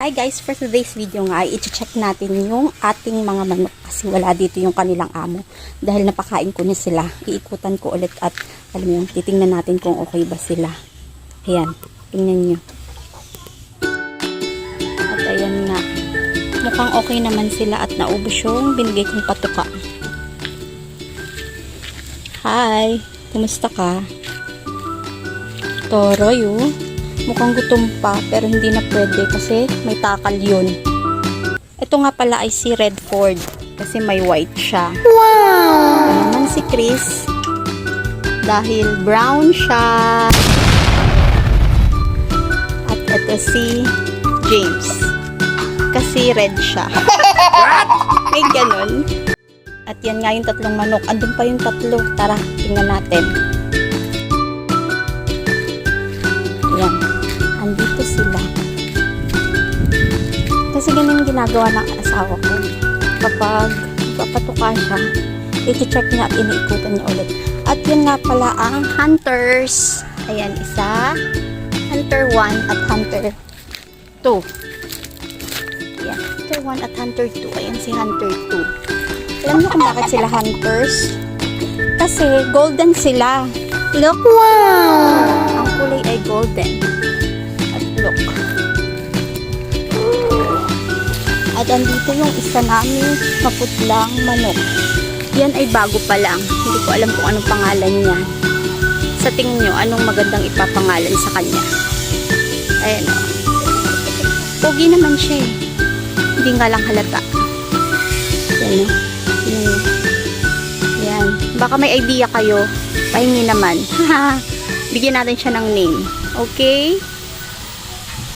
Hi guys, for today's video nga ay i-check natin yung ating mga manok kasi wala dito yung kanilang amo. Dahil napakain ko na sila, iikutan ko ulit at alam mo yun, titingnan natin kung okay ba sila. Ayan, tingnan nyo. At ayan nga, mukhang okay naman sila at naubos yung binigay kong patuka. Hi, kumusta ka? Toroy oh. Mukhang gutom pa pero hindi na pwede kasi may takal yun. Ito nga pala ay si Redford kasi may white siya. Wow! Ito naman si Chris dahil brown siya. At ito si James kasi red siya. May ganun. At yan nga yung tatlong manok. Andun pa yung tatlo. Tara, tingnan natin. Yan. Andito sila. Kasi ganun yung ginagawa ng asawa ko. Kapag papatuka siya, i-check niya at iniikutan niya ulit. At yun nga pala ang hunters. Ayan, isa. Hunter 1 at Hunter 2. Ayan, Hunter 1 at Hunter 2. Ayan si Hunter 2. Alam niyo kung bakit sila hunters? Kasi golden sila. Look! Wow! Ang kulay ay golden. At look. At andito yung isa namin maputlang manok. Yan ay bago pa lang. Hindi ko alam kung anong pangalan niya. Sa tingin nyo, anong magandang ipapangalan sa kanya? Ayan o. Pogi naman siya eh. Hindi nga lang halata. Yan o. Yan. Baka may idea kayo. Pahingi naman. Bigyan natin siya ng name. Okay?